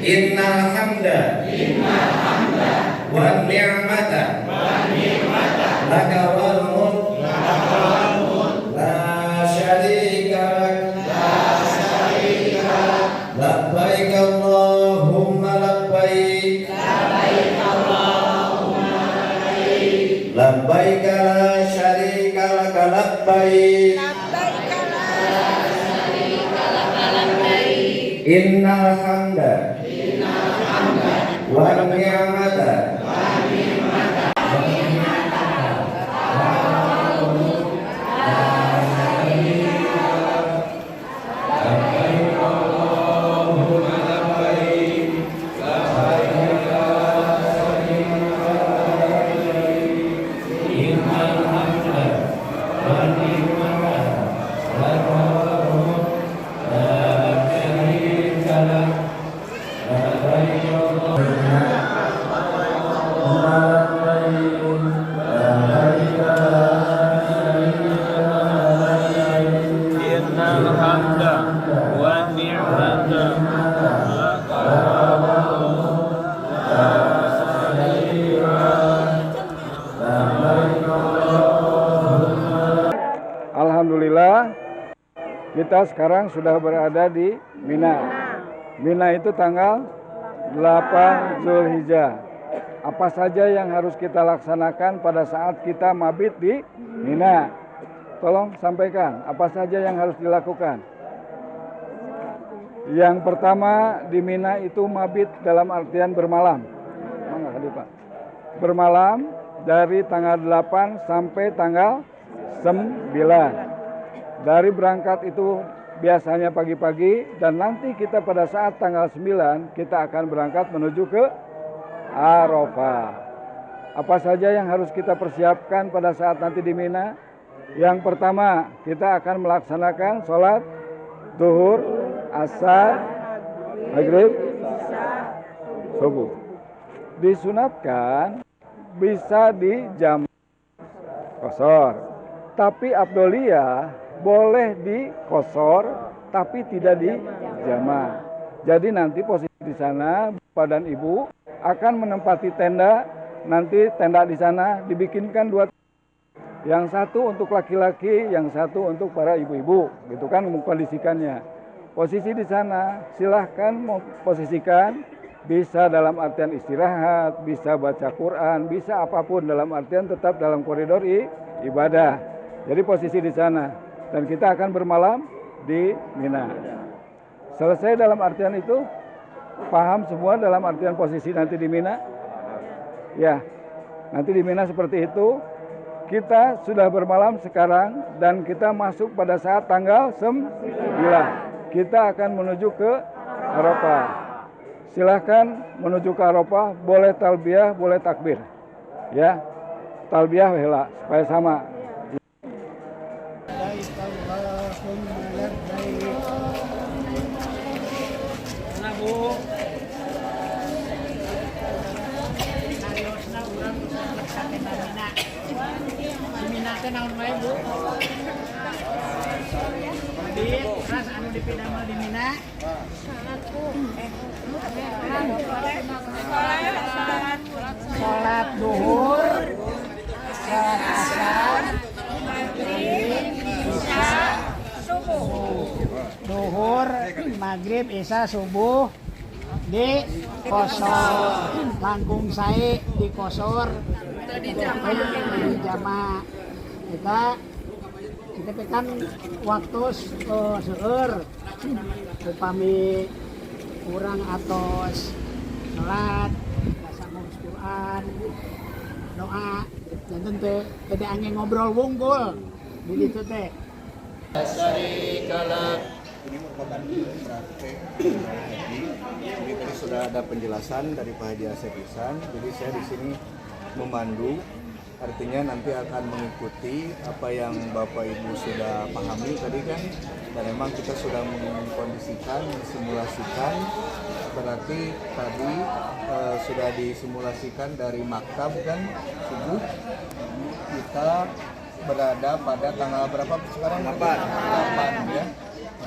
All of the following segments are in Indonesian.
Innal hamda wan ni'mata laka wal mulk la syarika lak labbaik Allahumma labbaik labbaik la syarika lak labbaik innal hamda wan ni'mata Alhamdulillah, kita sekarang sudah berada di Mina. Mina itu tanggal 8 Zulhijjah. Apa saja yang harus kita laksanakan pada saat kita mabit di Mina? Tolong sampaikan, apa saja yang harus dilakukan? Yang pertama, di Mina itu mabit dalam artian bermalam. Bermalam dari tanggal 8 sampai tanggal 9. Dari berangkat itu biasanya pagi-pagi, dan nanti kita pada saat tanggal 9 kita akan berangkat menuju ke Arafah. Apa saja yang harus kita persiapkan pada saat nanti di Mina? Yang pertama, kita akan melaksanakan sholat zuhur, asar, maghrib, subuh. Disunatkan bisa di jam qashar, tapi afdoliyah boleh di qashar tapi tidak di jama'. Jadi nanti posisi di sana Bapak dan Ibu akan menempati tenda. Nanti tenda di sana dibikinkan 2, yang satu untuk laki-laki, yang satu untuk para ibu-ibu, gitu kan mengkondisikannya. Posisi di sana silahkan memposisikan, bisa dalam artian istirahat, bisa baca Quran, bisa apapun dalam artian tetap dalam koridor ibadah. Jadi posisi di sana, dan kita akan bermalam di Mina. Selesai dalam artian itu, paham semua dalam artian posisi nanti di Mina? Ya, nanti di Mina seperti itu. Kita sudah bermalam sekarang dan kita masuk pada saat tanggal 9. Kita akan menuju ke Arafah. Silahkan menuju ke Arafah, boleh talbiyah, boleh takbir. Ya, talbiyah hela supaya sama. Naon wae Bu? Ras anu dipidamel di Mina. Salat duhur, salat asar, isya, subuh. Duhur, maghrib, isya, subuh di qashar. Langkung sae di qashar. Di jama'. Kita kan waktu seueur upami kurang atos salat baca Quran doa janten teh teh angin ngobrol wungkul di ditu teh ini merupakan praktek haji. Jadi tadi sudah ada penjelasan dari Pak Haji Asep Ihsan. Jadi saya di sini memandu. Artinya nanti akan mengikuti apa yang Bapak Ibu sudah pahami tadi kan, dan memang kita sudah mengkondisikan, mensimulasikan. Berarti tadi sudah disimulasikan dari maktab kan, subuh kita berada pada tanggal berapa sekarang? 8 ya.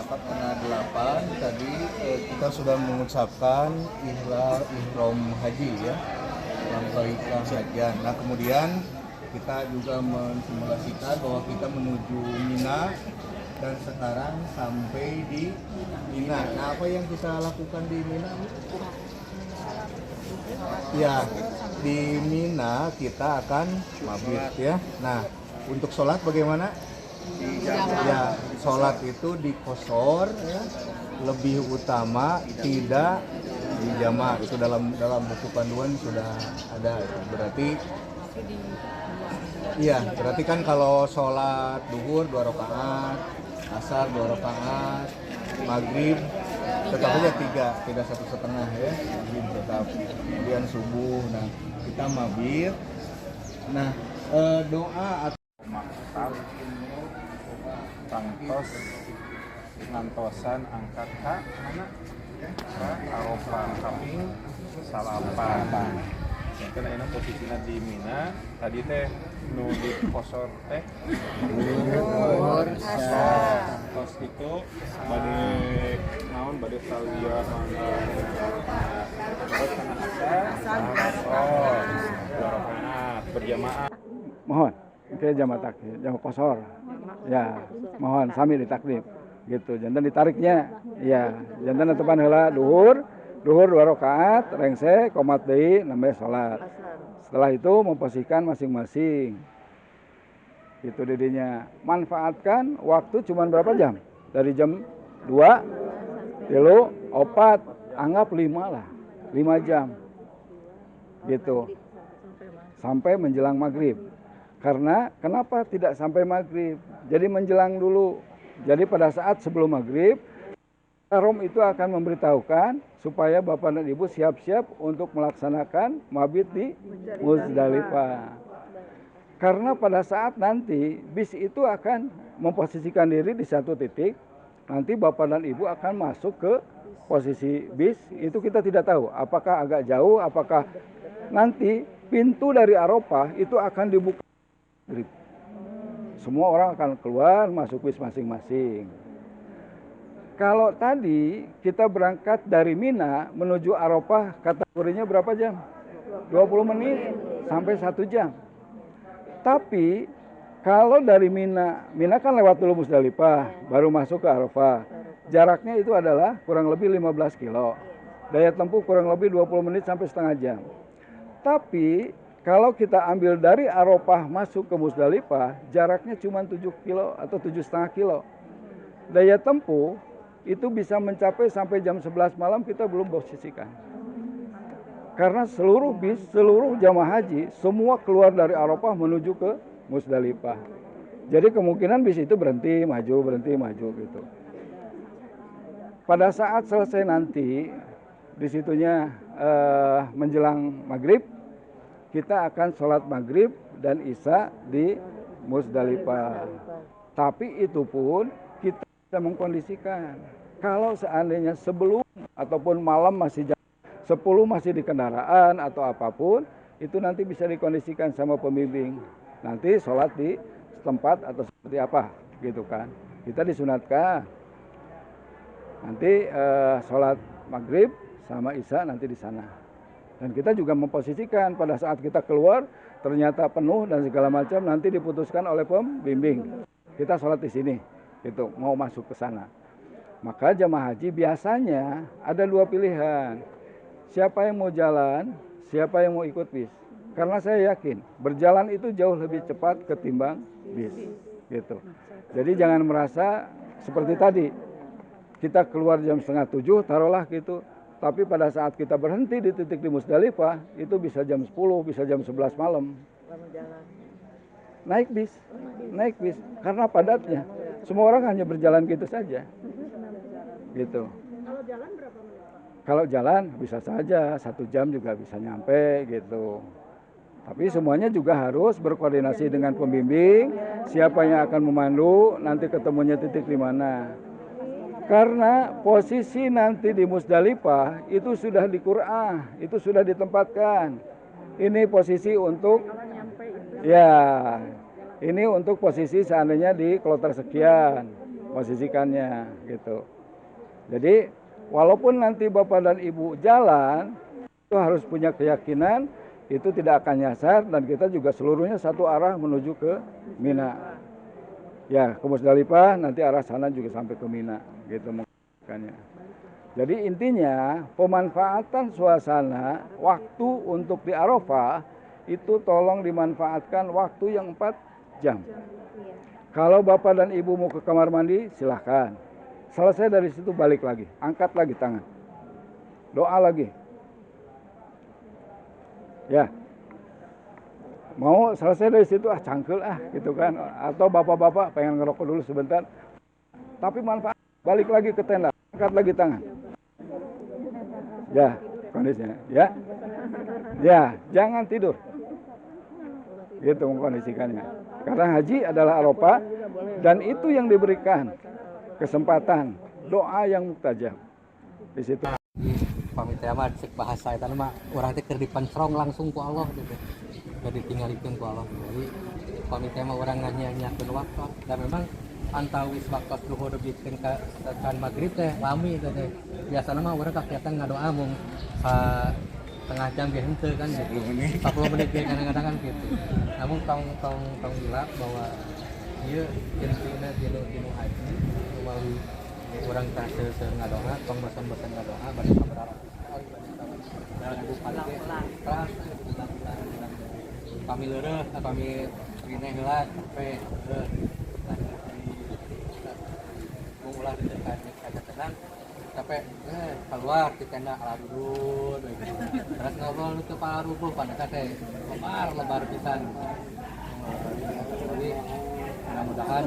4:30 tadi kita sudah mengucapkan ihram haji ya, labbaika hajjan. Nah kemudian kita juga mensimulasikan bahwa kita menuju Mina dan sekarang sampai di Mina. Nah apa yang kita lakukan di Mina? Ya di Mina kita akan mabit ya. Nah untuk sholat bagaimana? Ya, sholat itu di qashar ya, lebih utama tidak di jamak. Itu dalam buku panduan sudah ada itu. Berarti kan kalau sholat duhur 2 rakaat, asar 2 rakaat, maghrib tetap aja 3, tidak 1,5 ya. Maghrib tetap. Kemudian subuh. Nah, kita mabit. Nah, doa atau tangtos ngantosan angkat ka mana ka Arafah kaping salapan. Mungkin ayeuna posisina di Mina tadi teh nu di qashar teh duhur asar. Tos itu bade naon bade talbiyah terus kana asar berjamaah. Mohon ke jamaah takdim, jamaah qashar. Ya, mohon sami ditakdim gitu. Jantan ditariknya. Ya, jantan tepan heula duhur 2 rakaat, rengse qomat deui nambah salat. Setelah itu memposisikan masing-masing. Itu didinya. Manfaatkan waktu cuma berapa jam? Dari jam 2, 3, 4, anggap 5 lah. 5 jam. Gitu. Sampai menjelang maghrib. Karena kenapa tidak sampai maghrib? Jadi menjelang dulu. Jadi pada saat sebelum maghrib, Rom itu akan memberitahukan supaya Bapak dan Ibu siap-siap untuk melaksanakan mabit di Muzdalifah. Karena pada saat nanti bis itu akan memposisikan diri di satu titik, nanti Bapak dan Ibu akan masuk ke posisi bis, itu kita tidak tahu apakah agak jauh, apakah nanti pintu dari Arafah itu akan dibuka. Semua orang akan keluar masuk bis masing-masing. Kalau tadi kita berangkat dari Mina menuju Arafah, kategorinya berapa jam? 20 menit sampai 1 jam. Tapi kalau dari Mina kan lewat dulu Muzdalifah, baru masuk ke Arafah. Jaraknya itu adalah kurang lebih 15 kilo. Daya tempuh kurang lebih 20 menit sampai setengah jam. Tapi kalau kita ambil dari Arafah masuk ke Muzdalifah, jaraknya cuma 7 kilo atau 7,5 kilo. Daya tempuh itu bisa mencapai sampai jam 11 malam kita belum posisikan. Karena seluruh bis, seluruh jamaah haji, semua keluar dari Arafah menuju ke Muzdalifah. Jadi kemungkinan bis itu berhenti, maju gitu. Pada saat selesai nanti, disitunya menjelang maghrib, kita akan sholat maghrib dan isya di Muzdalifah. Tapi itu pun kita bisa mengkondisikan. Kalau seandainya sebelum ataupun malam masih jam 10 masih di kendaraan atau apapun, itu nanti bisa dikondisikan sama pembimbing. Nanti sholat di tempat atau seperti apa gitu kan. Kita disunatkan. Nanti sholat maghrib sama isya nanti di sana. Dan kita juga memposisikan pada saat kita keluar ternyata penuh dan segala macam, nanti diputuskan oleh pembimbing. Kita sholat di sini, gitu, mau masuk ke sana. Maka jamaah haji biasanya ada 2 pilihan. Siapa yang mau jalan, siapa yang mau ikut bis. Karena saya yakin berjalan itu jauh lebih cepat ketimbang bis. Gitu. Jadi jangan merasa seperti tadi. Kita keluar jam 6:30, taruhlah gitu. Tapi pada saat kita berhenti di titik di Muzdalifah, itu bisa jam 10, bisa jam 11 malam. Naik bis. Karena padatnya. Semua orang hanya berjalan gitu saja. Gitu. Kalau jalan berapa menit? Kalau jalan bisa saja 1 jam juga bisa nyampe gitu. Tapi semuanya juga harus berkoordinasi dengan pembimbing, siapa yang akan memandu, nanti ketemunya titik di mana. Karena posisi nanti di Muzdalifah itu sudah di Qur'an, itu sudah ditempatkan. Ini posisi untuk, ya, ini untuk posisi seandainya di kloter sekian. posisikannya gitu. Jadi walaupun nanti Bapak dan Ibu jalan, itu harus punya keyakinan itu tidak akan nyasar dan kita juga seluruhnya satu arah menuju ke Mina. Ya, ke Musdalifah nanti arah sana juga sampai ke Mina gitu mengatakannya. Jadi intinya pemanfaatan suasana waktu untuk di Arafah itu tolong dimanfaatkan waktu yang 4 jam. Kalau Bapak dan Ibu mau ke kamar mandi silahkan. Selesai dari situ balik lagi, angkat lagi tangan. Doa lagi. Ya. Mau selesai dari situ cangkel gitu kan. Atau bapak-bapak pengen ngerokok dulu sebentar. Tapi manfaat balik lagi ke tenda, angkat lagi tangan. Ya, kondisinya, ya. Ya, jangan tidur. Gitu mengkondisikannya. Karena haji adalah Arafah dan itu yang diberikan kesempatan doa yang mustajab di situ. Pamitia mah cek bahasa eta mah urang teh keur dipancrong langsung ku Allah gitu. Keur ditinggalikeun ku Allah. Jadi pamitia mah urang nyanyiakeun waktu dan memang antawis waktu zuhur bikin kan magrib teh lami teh. Biasana mah urang kakiatan ngadoa mung setengah jam ge henteu kan gitu. 40 menit ge kadang-kadang kan gitu. Namun tong gila bahwa ieu intina dinu haji melalui urang teh seueur ngadoa tong bosan-bosan ngadoa bari sabar dan ibu pagi kelas kami leureuh kami rine heula sampai mengulah di dekat tenang sampai keluar di tenda ala dulu terus ngobrol itu para rubuh pada teh lebar pisan jadi mudah-mudahan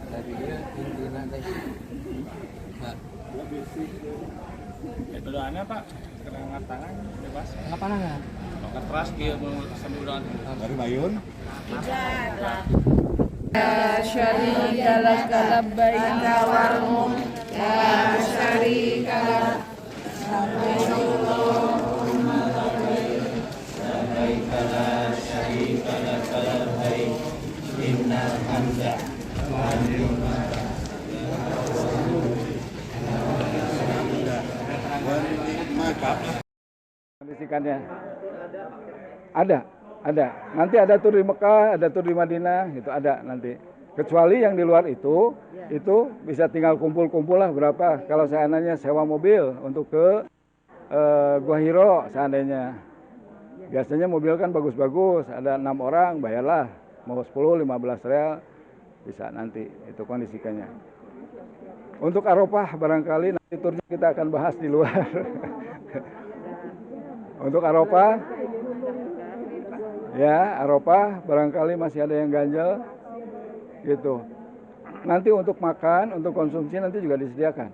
dari dia intinya teh Itu doanya Pak, kena tangan bebas. apa nana Angkat keras dia sambil doa. Dari Mayun. La syarika lak labbaika warhum la syarika lak Kondisikannya ada. Nanti ada tur di Mekah, ada tur di Madinah, itu ada nanti. Kecuali yang di luar itu bisa tinggal kumpul-kumpul lah berapa. Kalau seandainya sewa mobil untuk ke Gua Hiro seandainya. Biasanya mobil kan bagus-bagus, ada 6 orang, bayarlah. Mau 10, 15 real, bisa nanti, itu kondisikannya. Untuk Arafah barangkali nanti turnya kita akan bahas di luar. Untuk Arafah, ya Arafah barangkali masih ada yang ganjel, gitu. Nanti untuk makan, untuk konsumsi nanti juga disediakan.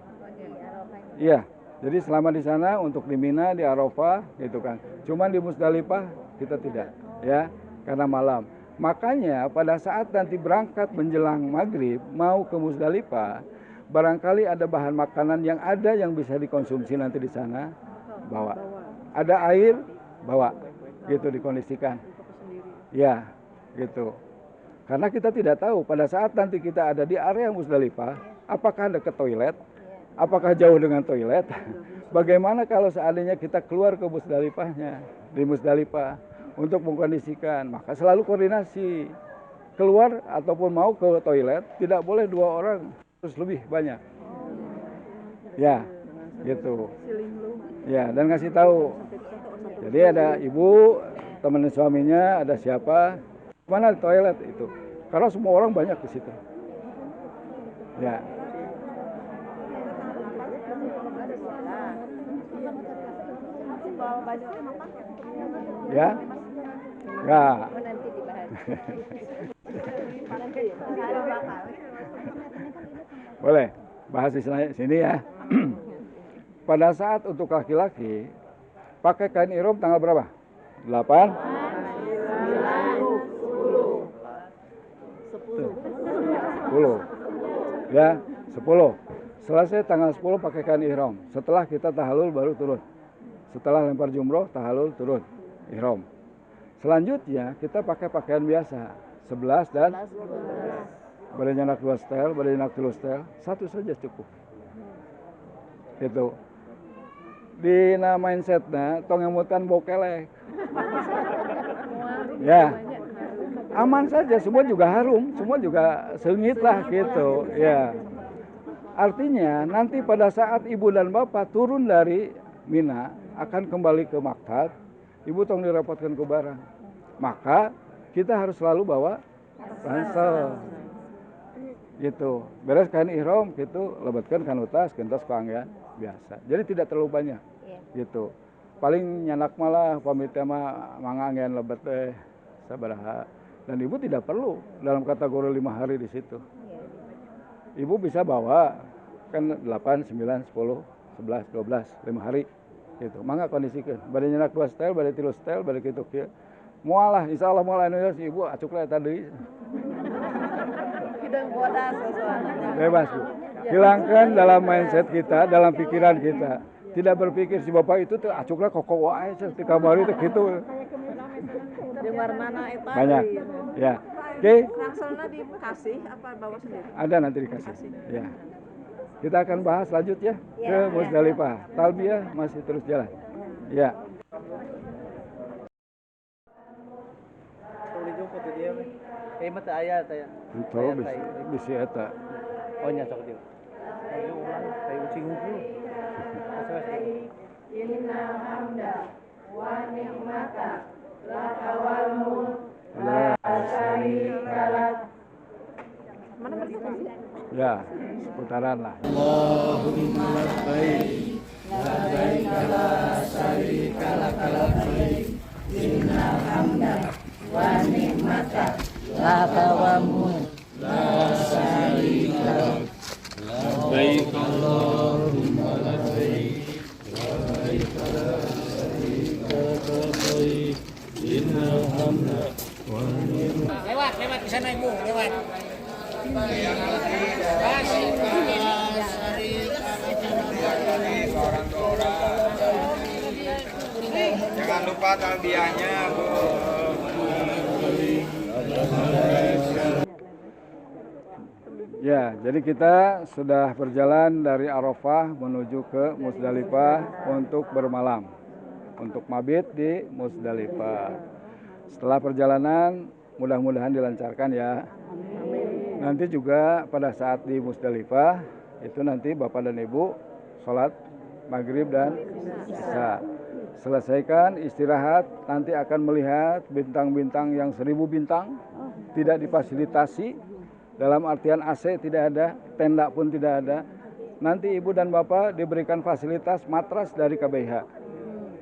Iya, jadi selama di sana untuk di Mina, di Arafah, gitu kan. Cuman di Musdalifah kita tidak, ya, karena malam. Makanya pada saat nanti berangkat menjelang maghrib mau ke Musdalifah, barangkali ada bahan makanan yang ada yang bisa dikonsumsi nanti di sana, bawa. Ada air, bawa, gitu dikondisikan. Ya, gitu. Karena kita tidak tahu pada saat nanti kita ada di area Musdalifah, apakah ada ke toilet, apakah jauh dengan toilet, bagaimana kalau seandainya kita keluar ke Musdalifahnya, di Musdalifah, untuk mengkondisikan, maka selalu koordinasi. Keluar ataupun mau ke toilet, tidak boleh 2 orang, terus lebih banyak. Ya, gitu. Ya, dan ngasih tahu. Jadi ada ibu, teman suaminya, ada siapa, mana di toilet itu. Karena semua orang banyak di situ. Ya. Ya? Enggak. Boleh, bahas di sini ya. Pada saat untuk laki-laki, pakai kain ihram tanggal berapa? 8? 10. Ya, 10. Selesai tanggal 10 pakai kain ihram. Setelah kita tahallul baru turun. Setelah lempar jumroh, tahallul turun ihram. Selanjutnya kita pakai pakaian biasa 11 dan bade nyanak 2 setel, bade nyanak 3 setel, 1 saja cukup. Gitu. Dina mindsetna tong ngemutan bokelek. Ya. Aman saja, semua juga harum, semua juga sengit lah gitu. Ya. Artinya nanti pada saat ibu dan bapak turun dari Mina akan kembali ke maktab, ibu tong dirapatkan ke barang. Maka kita harus selalu bawa ransel. Gitu. Beres kain ihram gitu, lebatkan kanu tas, gentos kuangyan biasa. Jadi tidak terlalu banyak. Gitu. Paling nyanak malah pamit mah mangangyan lebet sabaraha. Dan ibu tidak perlu dalam kategori 5 hari di situ. Ibu bisa bawa kan 8, 9, 10, 11, 12, 5 hari gitu. Mangga kondisikan. Bade nyanak 2 setel, bade 3 setel, bade kitu kieu. Moal lah insyaallah moal anu si ibu acuk lah tadi. Hidung bodas soalnya. Bebas Bu. Hilangkan dalam mindset kita, dalam pikiran kita. Tidak berpikir si bapak itu tuh acuklah koko wae di kamar itu gitu. Di mana eta? Banyak. Ya. Oke. Rangselna dikasih apa bawa sendiri? Ada nanti dikasih. Ya. Kita akan bahas lanjut ya ke Musdalifah. Talbiyah masih terus jalan. Ya. Mata aya teh. Itu bisi eta. Oh nya sok dieu. Kayak ucing hungkul. Inna hamda wa ni'mata laka wal mulk la syarika lak. Mana Ya, seputaran lah. Allahumma labbaik labbaik la syarika lak labbaik innal hamda wa ni'mata laka wal mulk la syarika lak labbaik Allahumma labbaik labbaik la syarika lak labbaik innal hamda wa ni'mata. Lewat ke sana ibu, lewat. Jangan lupa talbiyahnya, Bu. Ya, jadi kita sudah berjalan dari Arafah menuju ke Musdalifah untuk bermalam, untuk mabit di Musdalifah. Setelah perjalanan, mudah-mudahan dilancarkan ya. Nanti juga pada saat di Musdalifah, itu nanti Bapak dan Ibu sholat maghrib dan isya. Selesaikan istirahat, nanti akan melihat bintang-bintang yang 1000 bintang, tidak difasilitasi. Dalam artian AC tidak ada, tenda pun tidak ada. Nanti ibu dan bapak diberikan fasilitas matras dari KBH.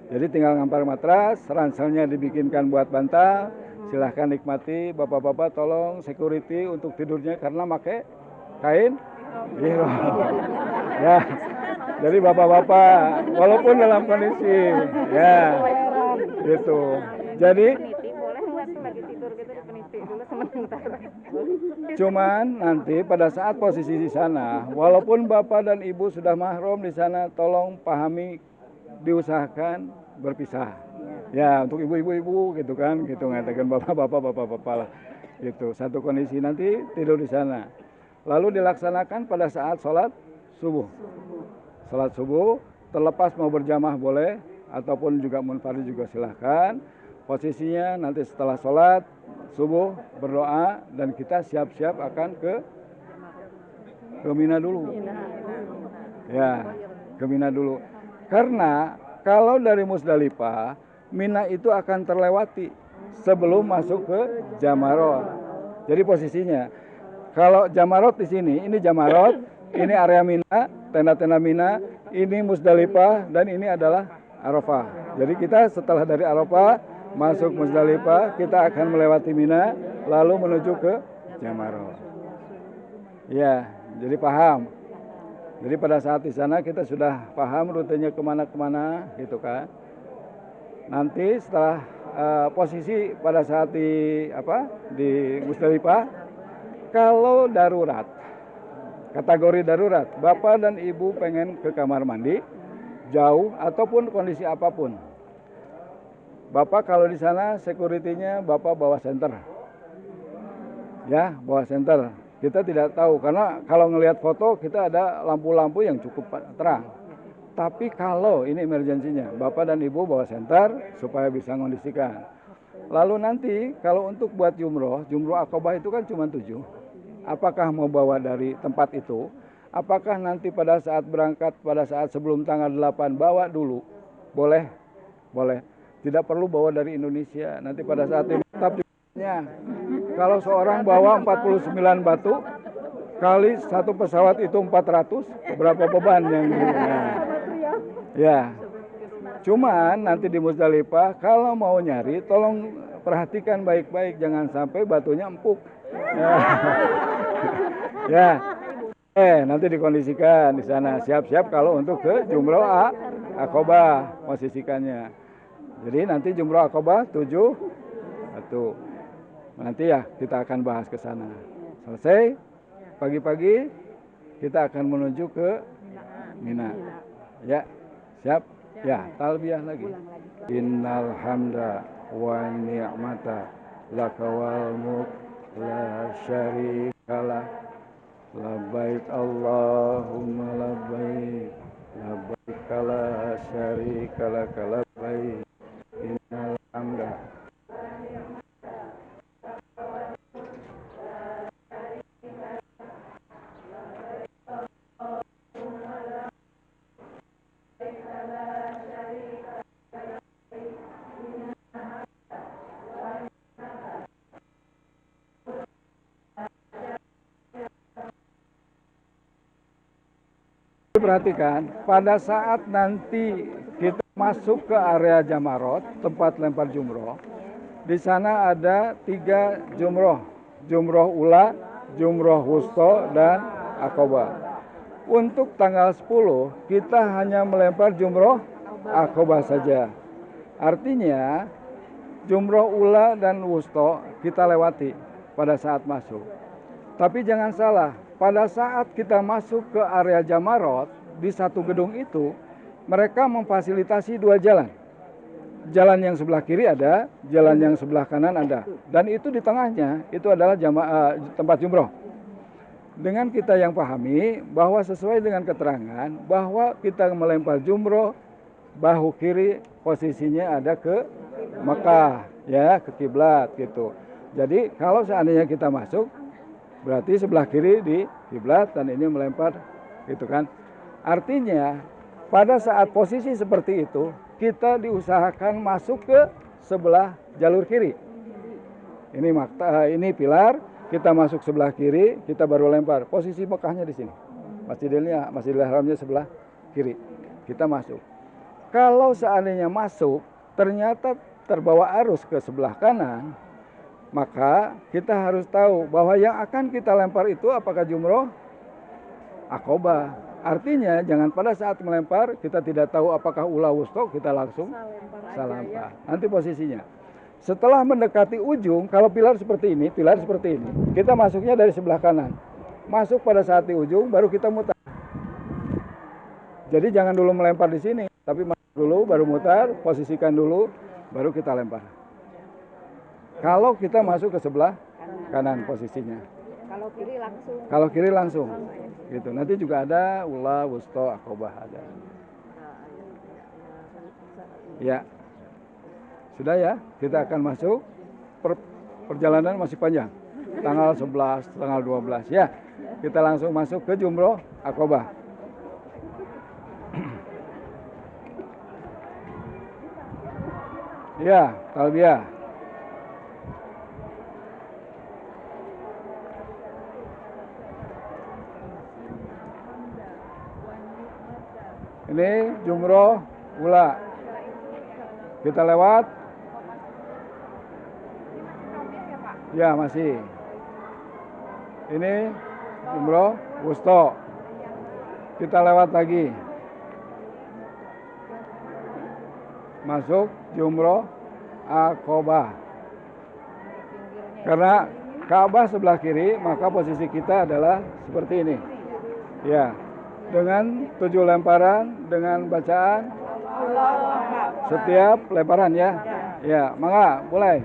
Jadi tinggal ngampar matras, ranselnya dibikinkan buat bantal. Silahkan nikmati, bapak-bapak tolong security untuk tidurnya karena pakai kain ihram. Ya, jadi bapak-bapak walaupun dalam kondisi ya gitu. Jadi cuman nanti pada saat posisi di sana, walaupun bapak dan ibu sudah mahram di sana, tolong pahami, diusahakan berpisah. Ya untuk ibu-ibu gitu kan, gitu ngatakan bapak-bapak lah, gitu. Satu kondisi nanti tidur di sana. Lalu dilaksanakan pada saat sholat subuh. Sholat subuh terlepas mau berjamaah boleh, ataupun juga munfarid juga silahkan. Posisinya nanti setelah sholat subuh berdoa dan kita siap-siap akan ke Mina dulu. Ya, ke Mina dulu. Karena kalau dari Musdalifah, Mina itu akan terlewati sebelum masuk ke Jamarot. Jadi posisinya, kalau Jamarot di sini, ini Jamarot, ini area Mina, tenda-tenda Mina, ini Musdalifah, dan ini adalah Arafah. Jadi kita setelah dari Arafah masuk Musdalifah, kita akan melewati Mina, lalu menuju ke Jamarot. Ya, jadi paham. Jadi pada saat di sana kita sudah paham rutenya kemana-kemana, gitu kan. Nanti setelah posisi pada saat di Musdalifah, kalau darurat, kategori darurat, bapak dan ibu pengen ke kamar mandi, jauh ataupun kondisi apapun. Bapak kalau di sana security-nya bapak bawa senter. Ya, bawa senter. Kita tidak tahu karena kalau ngelihat foto kita ada lampu-lampu yang cukup terang. Tapi kalau ini emergensinya, Bapak dan Ibu bawa senter supaya bisa mengondisikan. Lalu nanti kalau untuk buat jumroh akobah itu kan cuma 7. Apakah mau bawa dari tempat itu? Apakah nanti pada saat berangkat, pada saat sebelum tanggal 8 bawa dulu? Boleh, boleh. Tidak perlu bawa dari Indonesia. Nanti pada saat itu tetap jumlahnya. Kalau seorang bawa 49 batu, kali satu pesawat itu 400, berapa beban yang ya. Cuman nanti di Musdalifah, kalau mau nyari, tolong perhatikan baik-baik, jangan sampai batunya empuk. Ya. Nanti dikondisikan di sana, siap-siap kalau untuk ke jumroh akobah posisikannya. Jadi nanti jumroh akobah 7 batu. Nanti ya kita akan bahas ke sana. Selesai pagi-pagi kita akan menuju ke Mina. Ya, siap? Ya, talbiyah lagi. Innal hamda wa ni'mata laka wal mulk la syarikalah. Labbaik Allahumma labbaik. Labbaik la syarikalah labbaik. Innal hamda. Perhatikan, pada saat nanti kita masuk ke area Jamarot, tempat lempar jumroh, di sana ada 3 jumroh, jumroh ula, jumroh wusto, dan akobah. Untuk tanggal 10, kita hanya melempar jumroh akobah saja. Artinya, jumroh ula dan wusto kita lewati pada saat masuk. Tapi jangan salah, pada saat kita masuk ke area Jamarot, di satu gedung itu, mereka memfasilitasi 2 jalan. Jalan yang sebelah kiri ada, jalan yang sebelah kanan ada. Dan itu di tengahnya, itu adalah tempat jumroh. Dengan kita yang pahami, bahwa sesuai dengan keterangan, bahwa kita melempar jumroh, bahu kiri posisinya ada ke Mekah, ya, ke kiblat gitu. Jadi kalau seandainya kita masuk, berarti sebelah kiri di kiblat dan ini melempar gitu kan. Artinya pada saat posisi seperti itu kita diusahakan masuk ke sebelah jalur kiri. Ini pilar, kita masuk sebelah kiri, kita baru lempar. Posisi Mekahnya di sini. Masjidil Haramnya sebelah kiri. Kita masuk. Kalau seandainya masuk ternyata terbawa arus ke sebelah kanan, maka kita harus tahu bahwa yang akan kita lempar itu apakah jumroh akobah. Artinya jangan pada saat melempar kita tidak tahu apakah ula wusto, kita langsung lempar. Nanti posisinya. Setelah mendekati ujung, kalau pilar seperti ini, kita masuknya dari sebelah kanan. Masuk pada saat di ujung baru kita mutar. Jadi jangan dulu melempar di sini, tapi masuk dulu baru mutar, posisikan dulu baru kita lempar. Kalau kita masuk ke sebelah kanan posisinya. Kalau kiri langsung. Gitu. Nanti juga ada ula, wusto, akobah ada. Ya. Sudah ya, kita akan masuk. Perjalanan masih panjang. Tanggal 11, tanggal 12 ya. Kita langsung masuk ke jumroh akobah. Ya, talbiyah. Ini jumroh ula. Kita lewat. Ya, masih. Ini jumroh wusto. Kita lewat lagi. Masuk jumroh akobah. Karena Ka'bah sebelah kiri, maka posisi kita adalah seperti ini. Ya. Dengan 7 lemparan, dengan bacaan setiap lemparan ya. Ya, mangga, mulai.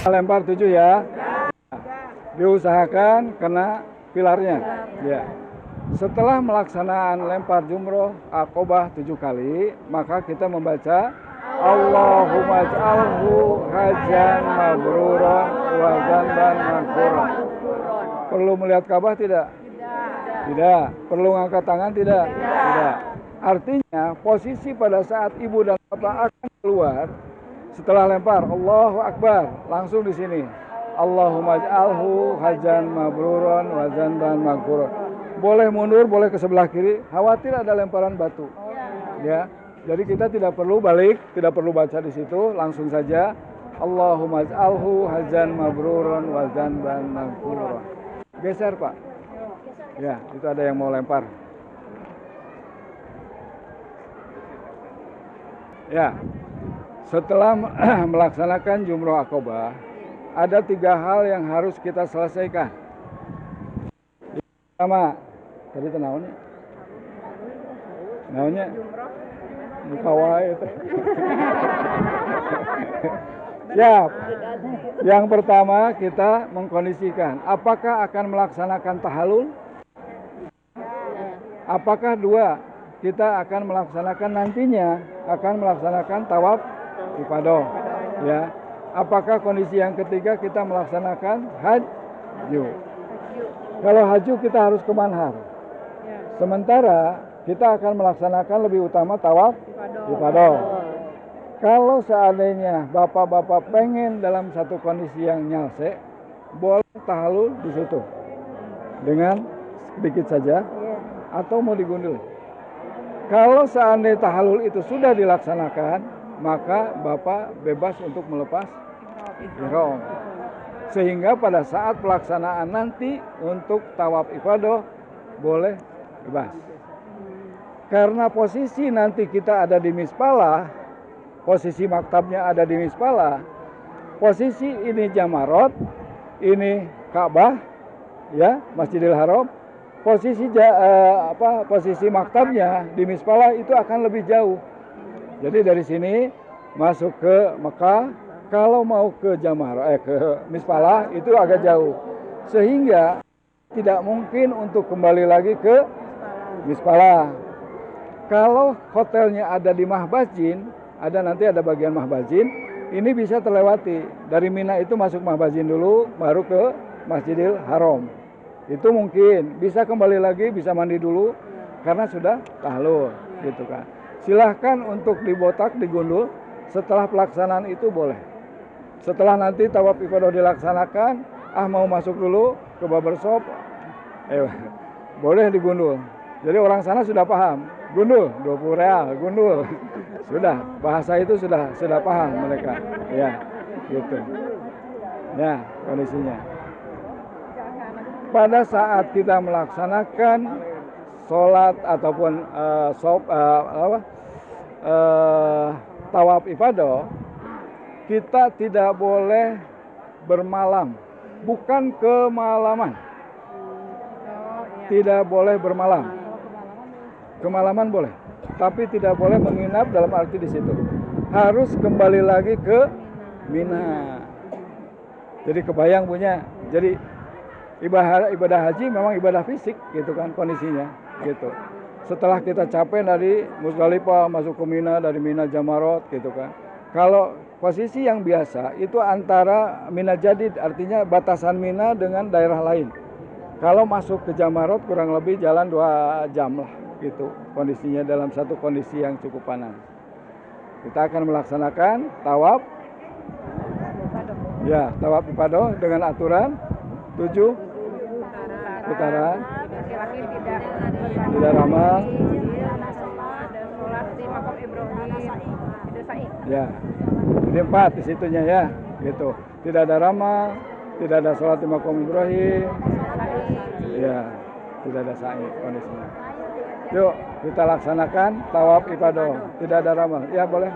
Lempar 7 ya. Diusahakan kena pilarnya. Ya. Setelah melaksanaan lempar jumroh akobah 7 kali, maka kita membaca Allahumma ij'alhu hajan mabruran wa dzanban maghfuran. Perlu melihat Ka'bah tidak? Tidak. Perlu ngangkat tangan tidak? Tidak. Artinya posisi pada saat ibu dan bapak akan keluar setelah lempar Allahu Akbar, langsung di sini. Allahumma ij'alhu hajan mabruran wa dzanban maghfuran. Boleh mundur, boleh ke sebelah kiri, khawatir ada lemparan batu. Ya. Jadi kita tidak perlu balik, tidak perlu baca di situ, langsung saja Allahumma ij'alhu hajan mabruran wa dzanban maghfuran. Geser, Pak. Ya, itu ada yang mau lempar. Ya. Setelah melaksanakan jumroh akobah, ada 3 hal yang harus kita selesaikan. Yang pertama, tadi tenaunya. Tenaunya. Buka wae. Siap. Yang pertama kita mengkondisikan apakah akan melaksanakan tahallul? Apakah 2 kita akan melaksanakan nantinya akan melaksanakan tawaf ifadah, ya. Apakah kondisi yang ketiga kita melaksanakan haju? Kalau haju kita harus ke manhar. Sementara kita akan melaksanakan lebih utama tawaf ifadah. Kalau seandainya bapak-bapak pengen dalam satu kondisi yang nyalse, boleh tahallul di situ dengan sedikit saja, atau mau digundul. Kalau seandainya tahallul itu sudah dilaksanakan, maka bapak bebas untuk melepas ihram. Sehingga pada saat pelaksanaan nanti untuk tawaf ifadah boleh bebas. Karena posisi nanti kita ada di mispalah, posisi maktabnya ada di mispalah, posisi ini Jamarot, ini Ka'bah, ya, Masjidil Haram, posisi maktabnya di mispalah itu akan lebih jauh. Jadi dari sini masuk ke Mekah, kalau mau ke ke mispalah itu agak jauh, sehingga tidak mungkin untuk kembali lagi ke mispalah. Kalau hotelnya ada di Mahbazin, nanti ada bagian Mahbazin, ini bisa terlewati. Dari Mina itu masuk Mahbazin dulu, baru ke Masjidil Haram. Itu mungkin bisa kembali lagi, bisa mandi dulu karena sudah tahallul, gitu kan. Silahkan untuk dibotak, digundul, setelah pelaksanaan itu boleh. Setelah nanti tawaf ifadah dilaksanakan, mau masuk dulu ke barbershop, boleh digundul. Jadi orang sana sudah paham, gundul 20 real, gundul. Sudah, bahasa itu sudah paham mereka. Ya, gitu. Ya, kondisinya. Pada saat kita melaksanakan sholat ataupun tawaf ifadah, kita tidak boleh bermalam, bukan kemalaman. Tidak boleh bermalam. Kemalaman boleh, tapi tidak boleh menginap dalam arti di situ. Harus kembali lagi ke Mina. Jadi kebayang punya. Jadi ibadah haji memang ibadah fisik, gitu kan kondisinya, gitu. Setelah kita capek dari Musdalifah masuk ke Mina, dari Mina Jamarot, gitu kan. Kalau posisi yang biasa itu antara Mina Jadid, artinya batasan Mina dengan daerah lain. Kalau masuk ke Jamarot kurang lebih jalan 2 jam lah, gitu kondisinya dalam satu kondisi yang cukup panas. Kita akan melaksanakan tawaf, ya, tawaf ifadah dengan aturan 7 putaran, tidak ramal, ya, jadi 4 di situnya, ya, gitu. Tidak ada ramal, tidak ada sholat di Maqam Ibrahim, ya, tidak ada sa'i kondisinya. Yuk kita laksanakan tawaf ifadah, tidak ada ramal, ya boleh.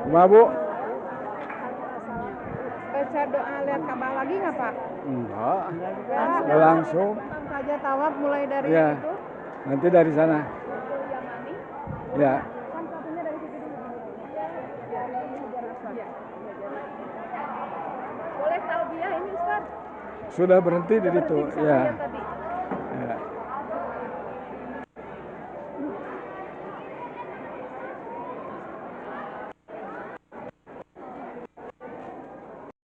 Gimana, Bu? Baca doa lihat Ka'bah lagi nggak, Pak? Enggak, langsung saja tawaf mulai dari ya, itu. nanti dari sana. Ya, Sudah berhenti di situ, ya. Ya.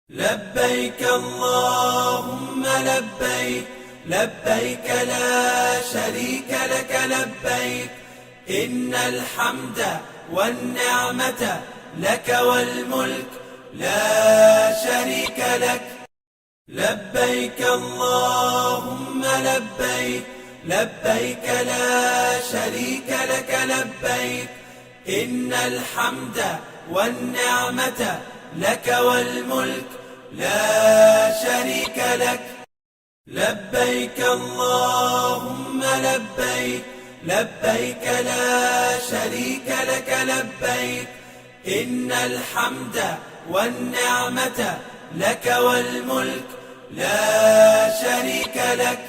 لبيك اللهم لبيك لبيك لا شريك لك لبيك إن الحمد والنعمة لك والملك لا شريك لك لبيك اللهم لبيك لبيك لا شريك لك لبيك إن الحمد والنعمة لك والملك لا شريك لك لبيك اللهم لبيك لبيك لا شريك لك لبيك إن الحمد والنعمة لك والملك لا شريك لك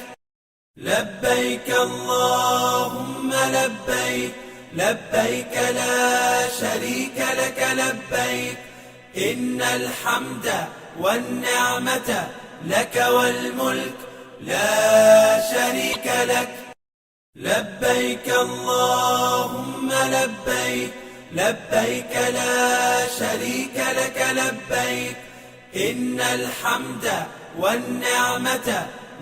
لبيك اللهم لبيك لبيك لا شريك لك لبيك إن الحمد والنعمة لك والملك لا شريك لك لبيك اللهم لبيك لبيك لا شريك لك لبيك إن الحمد والنعمة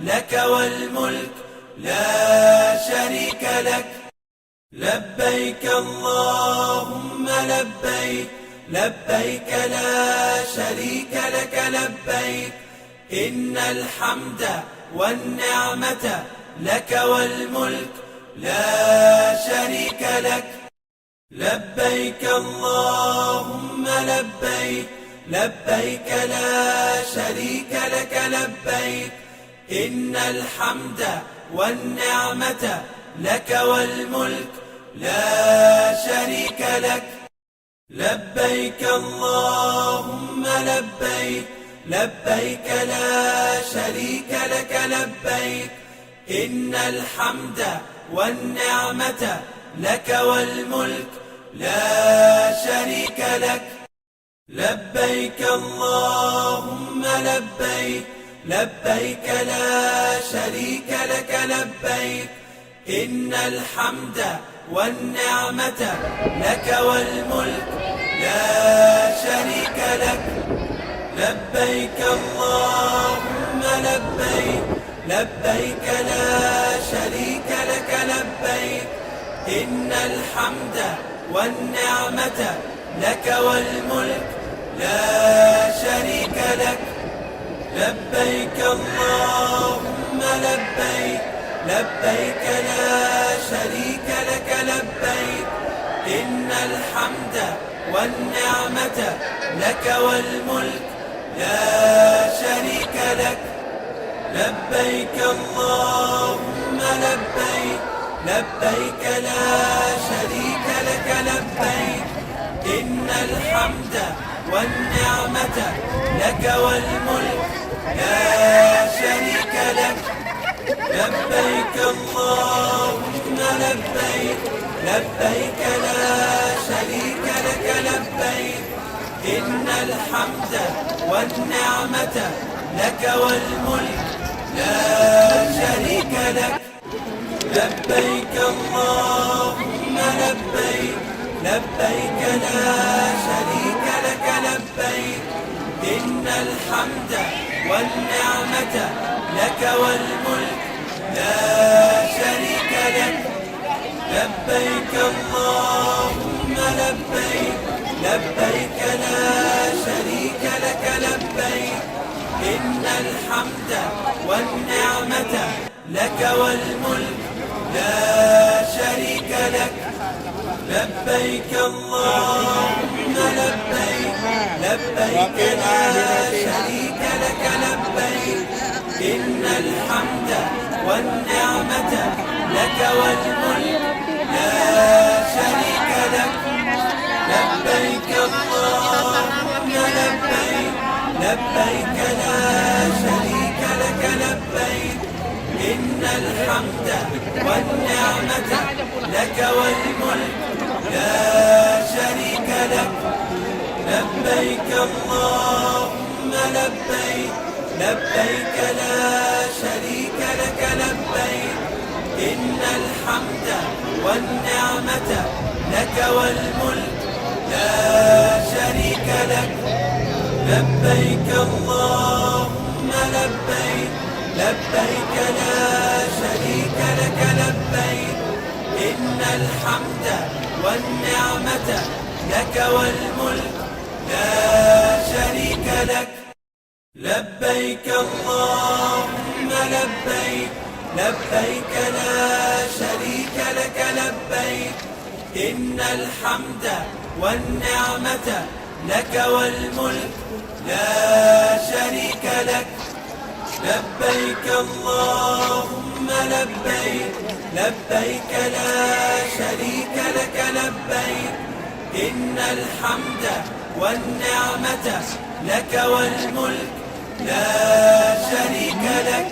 لك والملك لا شريك لك لبيك اللهم لبيك لبيك لا شريك لك لبيك إن الحمد والنعمة لك والملك لا شريك لك لبيك اللهم لبيك لبيك لا شريك لك لبيك إن الحمد والنعمة لك والملك لا شريك لك لبيك اللهم لبيك لبيك لا شريك لك لبيك إن الحمد والنعمة لك والملك لا شريك لك لبيك اللهم لبيك لبيك لا شريك لك لبيك إن الحمد والنعمة لك والملك لا شريك لك لبيك اللهم لبيك لبيك لا شريك لك لبيك إن الحمد والنعمة لك والملك لا شريك لك لبيك اللهم لبيك لبيك لا شريك لك لبيك إن الحمد والنعمة لك والملك لا شريك لك لبيك اللهم لبيك لبيك لا شريك لك لبيك إن الحمد والنعمة لك والملك لا شريك لك لبيك اللهم لبيك لبيك لا شريك لك لبيك إن الحمد والنعمة لك والملك لا شريك لك لبيك اللهم لبيك لبيك لا شريك لك لبيك إن الحمد والنعمة لك والملك لا شريك لك لبيك اللهم لبيك لبيك لا شريك لك لبيك إن الحمد والنعمة لك والملك لا شريك لك لبيك اللهم لبيك لبيك لا شريك لك لبيك إن الحمد والنعمة لك والملك لا شريك لك لبيك اللهم لبيك لبيك لا شريك لك لبيك إن الحمد والنعمة لك والملك لا شريك لك لبيك اللهم لبيك لبيك لا إن الحمد والنعمة لك والملك لا شريك لك لبيك اللهم لبيك لبيك لا شريك لك لبيك إن الحمد والنعمة لك والملك لا شريك لك لبيك اللهم لبيك لبيك لا شريك لك لبيك إن الحمد والنعمة لك والملك لا شريك لك لبيك اللهم لبيك لبيك لا شريك لك لبيك إن الحمد والنعمة لك والملك لا شريك لك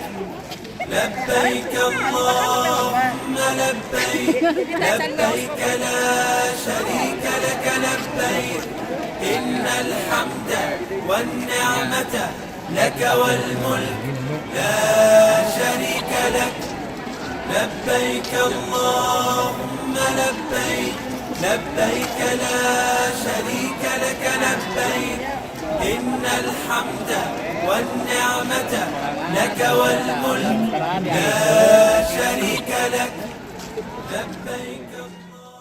لبيك اللهم لبيك لبيك لا شريك لك لبيك إن الحمد والنعمة لك والملك لا شريك لك لبيك اللهم لبيك لبيك لا شريك لك لبيك إن الحمد والنعمة لك والملك لا شريك لك لبيك